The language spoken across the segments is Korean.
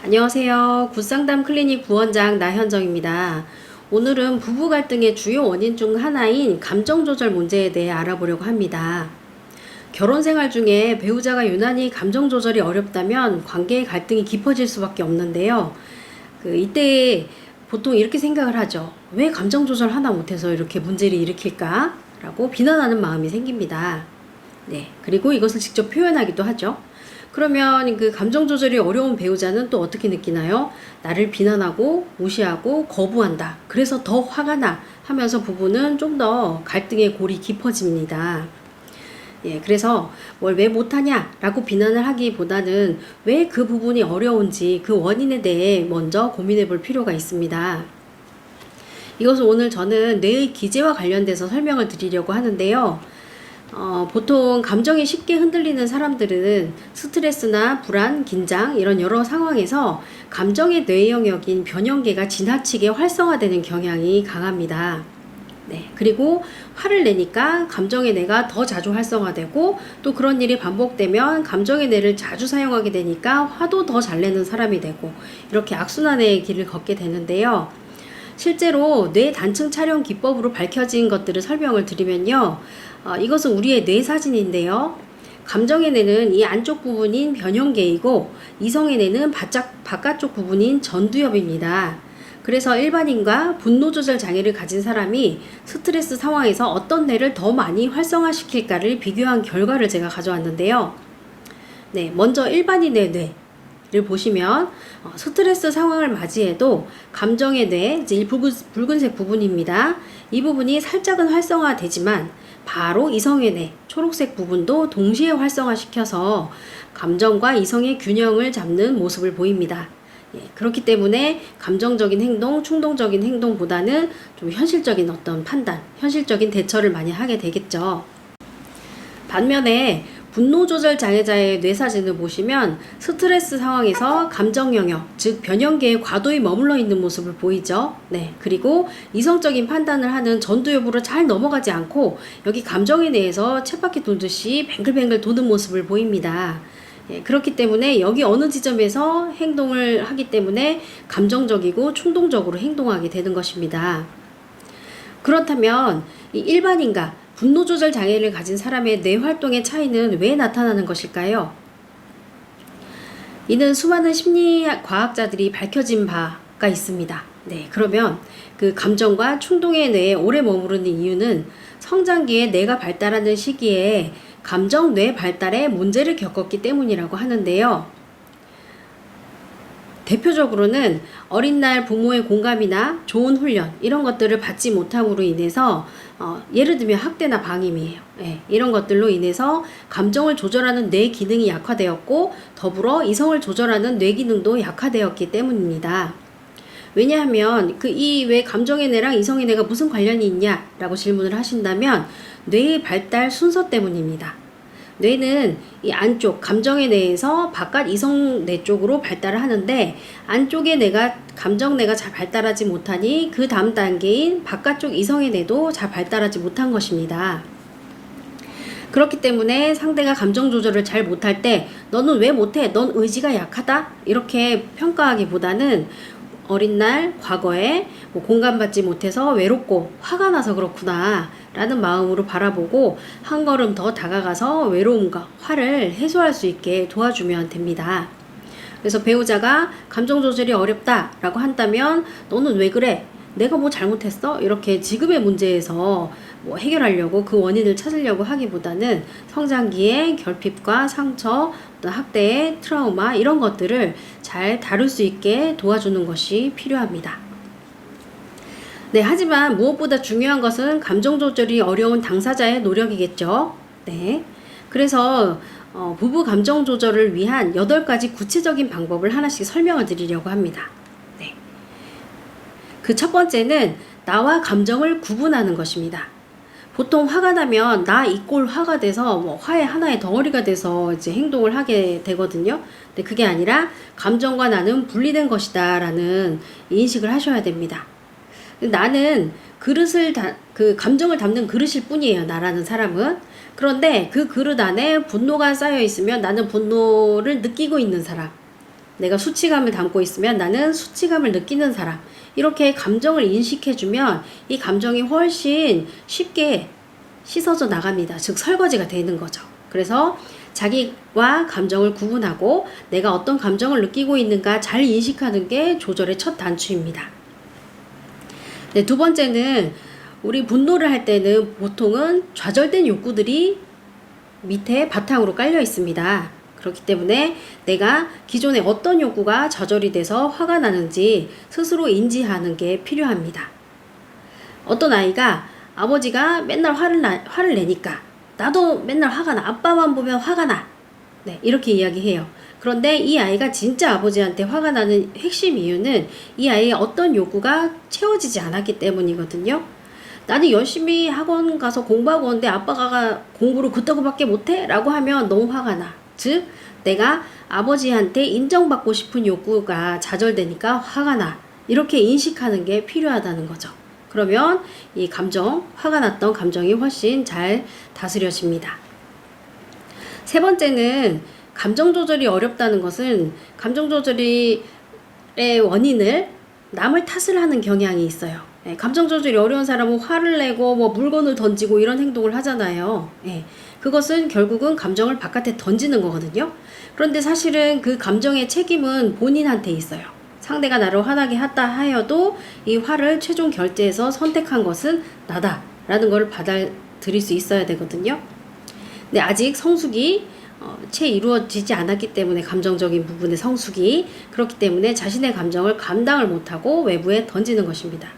안녕하세요. 굿상담 클리닉 부원장 나현정입니다. 오늘은 부부 갈등의 주요 원인 중 하나인 감정 조절 문제에 대해 알아보려고 합니다. 결혼 생활 중에 배우자가 유난히 감정 조절이 어렵다면 관계의 갈등이 깊어질 수밖에 없는데요. 이때 보통 이렇게 생각을 하죠. 왜 감정 조절 하나 못해서 이렇게 문제를 일으킬까? 라고 비난하는 마음이 생깁니다. 네. 그리고 이것을 직접 표현하기도 하죠. 그러면 그 감정 조절이 어려운 배우자는 또 어떻게 느끼나요? 나를 비난하고 무시하고 거부한다. 그래서 더 화가 나 하면서 부부는 좀 더 갈등의 골이 깊어집니다. 예, 그래서 뭘 왜 못하냐 라고 비난을 하기보다는 왜 그 부분이 어려운지 그 원인에 대해 먼저 고민해 볼 필요가 있습니다. 이것을 오늘 저는 뇌의 기제와 관련돼서 설명을 드리려고 하는데요. 보통 감정이 쉽게 흔들리는 사람들은 스트레스나 불안, 긴장 이런 여러 상황에서 감정의 뇌 영역인 변형계가 지나치게 활성화되는 경향이 강합니다. 네, 그리고 화를 내니까 감정의 뇌가 더 자주 활성화되고 또 그런 일이 반복되면 감정의 뇌를 자주 사용하게 되니까 화도 더 잘 내는 사람이 되고 이렇게 악순환의 길을 걷게 되는데요. 실제로 뇌 단층 촬영 기법으로 밝혀진 것들을 설명을 드리면요. 이것은 우리의 뇌 사진인데요. 감정의 뇌는 이 안쪽 부분인 변형계이고 이성의 뇌는 바깥쪽 부분인 전두엽입니다. 그래서 일반인과 분노 조절 장애를 가진 사람이 스트레스 상황에서 어떤 뇌를 더 많이 활성화시킬까를 비교한 결과를 제가 가져왔는데요. 네, 먼저 일반인의 뇌를 보시면 스트레스 상황을 맞이해도 감정의 뇌, 이제 이 붉은색 부분입니다. 이 부분이 살짝은 활성화되지만 바로 이성의 뇌, 초록색 부분도 동시에 활성화시켜서 감정과 이성의 균형을 잡는 모습을 보입니다. 예, 그렇기 때문에 감정적인 행동, 충동적인 행동보다는 좀 현실적인 어떤 판단, 현실적인 대처를 많이 하게 되겠죠. 반면에 분노 조절 장애자의 뇌사진을 보시면 스트레스 상황에서 감정 영역, 즉 변형계에 과도히 머물러 있는 모습을 보이죠. 네, 그리고 이성적인 판단을 하는 전두엽으로 잘 넘어가지 않고 여기 감정에 대해서 쳇바퀴 돌듯이 뱅글뱅글 도는 모습을 보입니다. 예, 그렇기 때문에 여기 어느 지점에서 행동을 하기 때문에 감정적이고 충동적으로 행동하게 되는 것입니다. 그렇다면 이 일반인과 분노 조절 장애를 가진 사람의 뇌 활동의 차이는 왜 나타나는 것일까요? 이는 수많은 심리학 과학자들이 밝혀진 바가 있습니다. 네, 그러면 그 감정과 충동의 뇌에 오래 머무르는 이유는 성장기에 뇌가 발달하는 시기에 감정 뇌 발달에 문제를 겪었기 때문이라고 하는데요. 대표적으로는 어린 날 부모의 공감이나 좋은 훈련 이런 것들을 받지 못함으로 인해서 예를 들면 학대나 방임이에요. 예, 이런 것들로 인해서 감정을 조절하는 뇌 기능이 약화되었고 더불어 이성을 조절하는 뇌 기능도 약화되었기 때문입니다. 왜냐하면 이 왜 감정의 뇌랑 이성의 뇌가 무슨 관련이 있냐라고 질문을 하신다면 뇌의 발달 순서 때문입니다. 뇌는 이 안쪽 감정의 뇌에서 바깥 이성 뇌 쪽으로 발달을 하는데 안쪽의 뇌가 감정 뇌가 잘 발달하지 못하니 그 다음 단계인 바깥쪽 이성의 뇌도 잘 발달하지 못한 것입니다. 그렇기 때문에 상대가 감정 조절을 잘 못할 때 너는 왜 못해? 넌 의지가 약하다? 이렇게 평가하기보다는 어린 날 과거에 공감받지 못해서 외롭고 화가 나서 그렇구나 라는 마음으로 바라보고 한 걸음 더 다가가서 외로움과 화를 해소할 수 있게 도와주면 됩니다. 그래서 배우자가 감정 조절이 어렵다 라고 한다면 너는 왜 그래? 내가 뭐 잘못했어? 이렇게 지금의 문제에서 해결하려고 그 원인을 찾으려고 하기보다는 성장기의 결핍과 상처, 어떤 학대의 트라우마 이런 것들을 잘 다룰 수 있게 도와주는 것이 필요합니다. 네, 하지만 무엇보다 중요한 것은 감정 조절이 어려운 당사자의 노력이겠죠. 네, 그래서 부부 감정 조절을 위한 8가지 구체적인 방법을 하나씩 설명을 드리려고 합니다. 네. 그 첫 번째는 나와 감정을 구분하는 것입니다. 보통 화가 나면 나 이꼴 화가 돼서 화의 하나의 덩어리가 돼서 이제 행동을 하게 되거든요. 근데 그게 아니라 감정과 나는 분리된 것이다 라는 인식을 하셔야 됩니다. 나는 그 감정을 담는 그릇일 뿐이에요. 나라는 사람은. 그런데 그 그릇 안에 분노가 쌓여 있으면 나는 분노를 느끼고 있는 사람. 내가 수치감을 담고 있으면 나는 수치감을 느끼는 사람. 이렇게 감정을 인식해주면 이 감정이 훨씬 쉽게 씻어져 나갑니다. 즉 설거지가 되는 거죠. 그래서 자기와 감정을 구분하고 내가 어떤 감정을 느끼고 있는가 잘 인식하는 게 조절의 첫 단추입니다. 네, 두 번째는 우리 분노를 할 때는 보통은 좌절된 욕구들이 밑에 바탕으로 깔려 있습니다. 그렇기 때문에 내가 기존에 어떤 욕구가 좌절이 돼서 화가 나는지 스스로 인지하는 게 필요합니다. 어떤 아이가 아버지가 맨날 화를 내니까 나도 맨날 화가 나. 아빠만 보면 화가 나. 네, 이렇게 이야기해요. 그런데 이 아이가 진짜 아버지한테 화가 나는 핵심 이유는 이 아이의 어떤 욕구가 채워지지 않았기 때문이거든요. 나는 열심히 학원 가서 공부하고 오는데 아빠가 공부를 그따구밖에 못해? 라고 하면 너무 화가 나. 즉 내가 아버지한테 인정받고 싶은 욕구가 좌절되니까 화가 나. 이렇게 인식하는 게 필요하다는 거죠. 그러면 이 감정, 화가 났던 감정이 훨씬 잘 다스려집니다. 세 번째는 감정 조절이 어렵다는 것은 감정 조절의 원인을 남을 탓을 하는 경향이 있어요. 감정 조절이 어려운 사람은 화를 내고 뭐 물건을 던지고 이런 행동을 하잖아요. 그것은 결국은 감정을 바깥에 던지는 거거든요. 그런데 사실은 그 감정의 책임은 본인한테 있어요. 상대가 나를 화나게 했다 하여도 이 화를 최종 결제해서 선택한 것은 나다 라는 걸 받아들일 수 있어야 되거든요. 근데 아직 성숙이 채 이루어지지 않았기 때문에 감정적인 부분의 성숙이 그렇기 때문에 자신의 감정을 감당을 못하고 외부에 던지는 것입니다.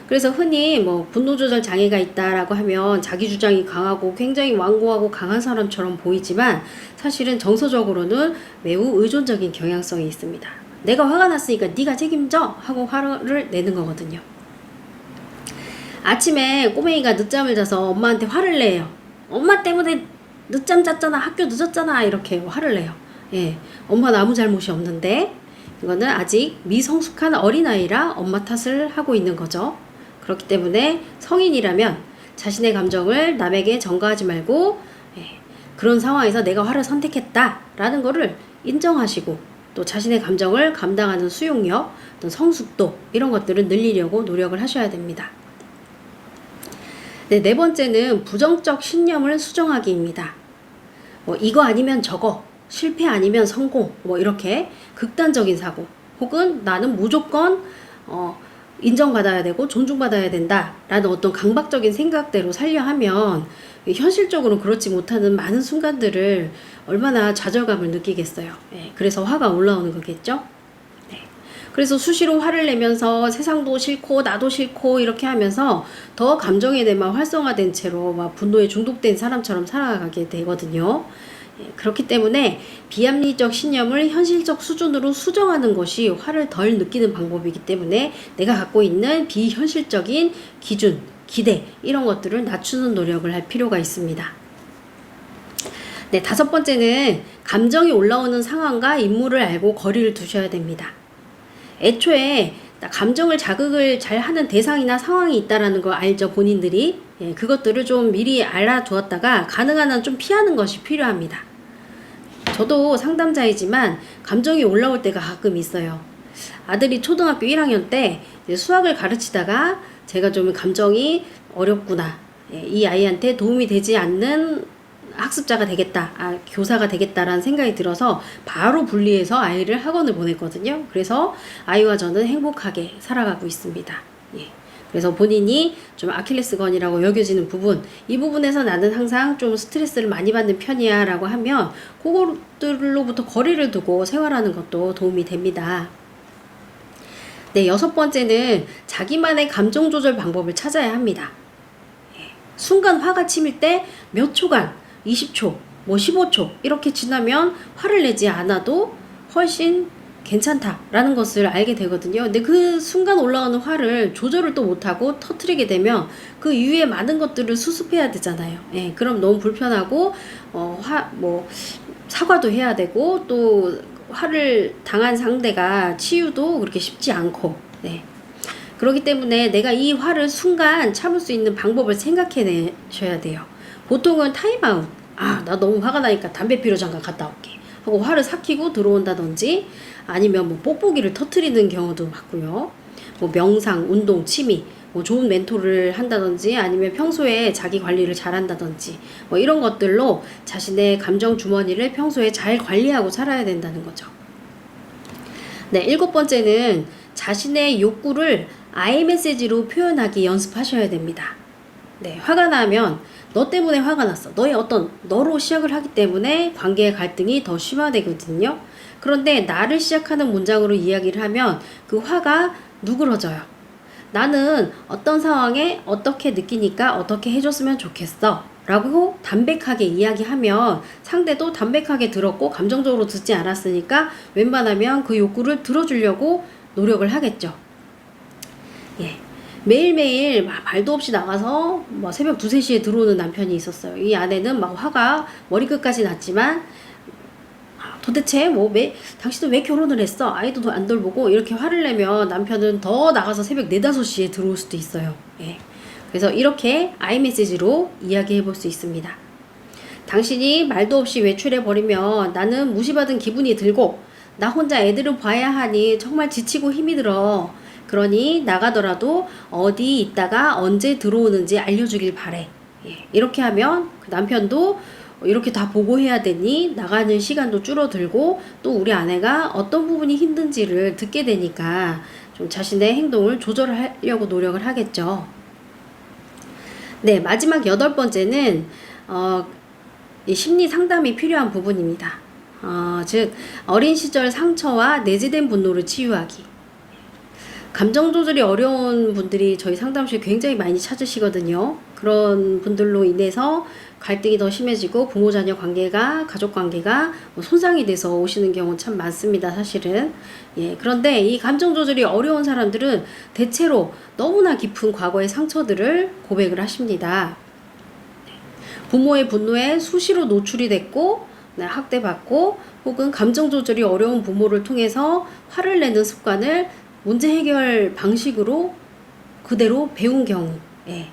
그래서 흔히 뭐 분노 조절 장애가 있다라고 하면 자기 주장이 강하고 굉장히 완고하고 강한 사람처럼 보이지만 사실은 정서적으로는 매우 의존적인 경향성이 있습니다. 내가 화가 났으니까 네가 책임져 하고 화를 내는 거거든요. 아침에 꼬맹이가 늦잠을 자서 엄마한테 화를 내요. 엄마 때문에 늦잠 잤잖아, 학교 늦었잖아, 이렇게 화를 내요. 엄마는 아무 잘못이 없는데 이거는 아직 미성숙한 어린아이라 엄마 탓을 하고 있는 거죠. 그렇기 때문에 성인이라면 자신의 감정을 남에게 전가하지 말고 그런 상황에서 내가 화를 선택했다라는 거를 인정하시고 또 자신의 감정을 감당하는 수용력, 또 성숙도 이런 것들을 늘리려고 노력을 하셔야 됩니다. 네 번째는 부정적 신념을 수정하기입니다. 이거 아니면 저거, 실패 아니면 성공, 이렇게 극단적인 사고, 혹은 나는 무조건 인정받아야 되고 존중받아야 된다라는 어떤 강박적인 생각대로 살려 하면 현실적으로 그렇지 못하는 많은 순간들을 얼마나 좌절감을 느끼겠어요. 그래서 화가 올라오는 거겠죠. 그래서 수시로 화를 내면서 세상도 싫고 나도 싫고 이렇게 하면서 더 감정에 대해만 활성화된 채로 막 분노에 중독된 사람처럼 살아가게 되거든요. 그렇기 때문에 비합리적 신념을 현실적 수준으로 수정하는 것이 화를 덜 느끼는 방법이기 때문에 내가 갖고 있는 비현실적인 기준, 기대 이런 것들을 낮추는 노력을 할 필요가 있습니다. 네, 다섯 번째는 감정이 올라오는 상황과 인물을 알고 거리를 두셔야 됩니다. 애초에 감정을 자극을 잘 하는 대상이나 상황이 있다라는 거 알죠, 본인들이. 그것들을 좀 미리 알아두었다가 가능한 한 좀 피하는 것이 필요합니다. 저도 상담자이지만 감정이 올라올 때가 가끔 있어요. 아들이 초등학교 1학년 때 수학을 가르치다가 제가 좀 감정이 어렵구나, 이 아이한테 도움이 되지 않는 학습자가 되겠다, 교사가 되겠다라는 생각이 들어서 바로 분리해서 아이를 학원을 보냈거든요. 그래서 아이와 저는 행복하게 살아가고 있습니다. 그래서 본인이 좀 아킬레스건이라고 여겨지는 부분, 이 부분에서 나는 항상 좀 스트레스를 많이 받는 편이야 라고 하면 그것들로부터 거리를 두고 생활하는 것도 도움이 됩니다. 네, 여섯 번째는 자기만의 감정 조절 방법을 찾아야 합니다. 순간 화가 치밀 때 몇 초간, 20초, 15초 이렇게 지나면 화를 내지 않아도 훨씬 괜찮다라는 것을 알게 되거든요. 근데 그 순간 올라오는 화를 조절을 또 못하고 터트리게 되면 그 이후에 많은 것들을 수습해야 되잖아요. 그럼 너무 불편하고 사과도 해야 되고 또 화를 당한 상대가 치유도 그렇게 쉽지 않고 그렇기 때문에 내가 이 화를 순간 참을 수 있는 방법을 생각해 내셔야 돼요. 보통은 타임아웃, 나 너무 화가 나니까 담배 피러 잠깐 갔다 올게, 하고 화를 삭히고 들어온다든지 아니면 뭐 뽁뽁이를 터트리는 경우도 많고요. 뭐 명상, 운동, 취미, 뭐 좋은 멘토를 한다든지 아니면 평소에 자기 관리를 잘한다든지 뭐 이런 것들로 자신의 감정 주머니를 평소에 잘 관리하고 살아야 된다는 거죠. 네, 7번째는 자신의 욕구를 I 메시지로 표현하기 연습하셔야 됩니다. 네, 화가 나면 너 때문에 화가 났어. 너로 시작을 하기 때문에 관계의 갈등이 더 심화되거든요. 그런데 나를 시작하는 문장으로 이야기를 하면 그 화가 누그러져요. 나는 어떤 상황에 어떻게 느끼니까 어떻게 해줬으면 좋겠어. 라고 담백하게 이야기하면 상대도 담백하게 들었고 감정적으로 듣지 않았으니까 웬만하면 그 욕구를 들어주려고 노력을 하겠죠. 예. 매일매일 말도 없이 나가서 뭐 새벽 2, 3시에 들어오는 남편이 있었어요. 이 아내는 막 화가 머리끝까지 났지만 도대체 당신은 왜 결혼을 했어? 아이도 안 돌보고 이렇게 화를 내면 남편은 더 나가서 새벽 4, 5시에 들어올 수도 있어요. 예. 그래서 이렇게 아이메시지로 이야기해 볼 수 있습니다. 당신이 말도 없이 외출해 버리면 나는 무시받은 기분이 들고 나 혼자 애들을 봐야 하니 정말 지치고 힘이 들어. 그러니 나가더라도 어디 있다가 언제 들어오는지 알려주길 바래. 예. 이렇게 하면 그 남편도 이렇게 다 보고해야 되니 나가는 시간도 줄어들고 또 우리 아내가 어떤 부분이 힘든지를 듣게 되니까 좀 자신의 행동을 조절하려고 노력을 하겠죠. 네, 마지막 8번째는 이 심리 상담이 필요한 부분입니다. 즉 어린 시절 상처와 내재된 분노를 치유하기. 감정 조절이 어려운 분들이 저희 상담실 굉장히 많이 찾으시거든요. 그런 분들로 인해서 갈등이 더 심해지고 부모 자녀 관계가 가족 관계가 손상이 돼서 오시는 경우 참 많습니다. 사실은. 예, 그런데 이 감정 조절이 어려운 사람들은 대체로 너무나 깊은 과거의 상처들을 고백을 하십니다. 부모의 분노에 수시로 노출이 됐고 학대받고 혹은 감정 조절이 어려운 부모를 통해서 화를 내는 습관을 문제 해결 방식으로 그대로 배운 경우, 예.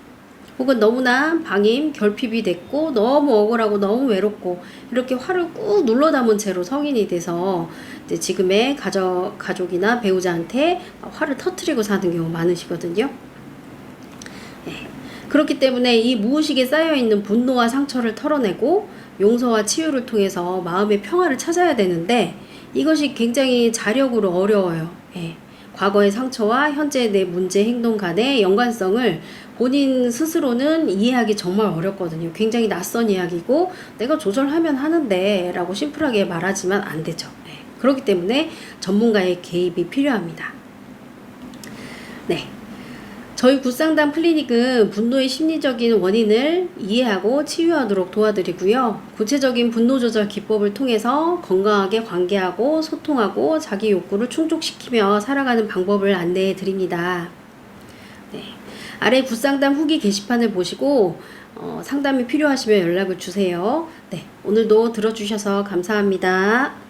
혹은 너무나 방임, 결핍이 됐고 너무 억울하고 너무 외롭고 이렇게 화를 꾹 눌러 담은 채로 성인이 돼서 이제 지금의 가족이나 배우자한테 화를 터뜨리고 사는 경우 많으시거든요. 예. 그렇기 때문에 이 무의식에 쌓여있는 분노와 상처를 털어내고 용서와 치유를 통해서 마음의 평화를 찾아야 되는데 이것이 굉장히 자력으로 어려워요. 예. 과거의 상처와 현재 내 문제 행동 간의 연관성을 본인 스스로는 이해하기 정말 어렵거든요. 굉장히 낯선 이야기고 내가 조절하면 하는데 라고 심플하게 말하지만 안 되죠. 네. 그렇기 때문에 전문가의 개입이 필요합니다. 네. 저희 굿상담 클리닉은 분노의 심리적인 원인을 이해하고 치유하도록 도와드리고요. 구체적인 분노 조절 기법을 통해서 건강하게 관계하고 소통하고 자기 욕구를 충족시키며 살아가는 방법을 안내해 드립니다. 네. 아래 굿상담 후기 게시판을 보시고 상담이 필요하시면 연락을 주세요. 네. 오늘도 들어주셔서 감사합니다.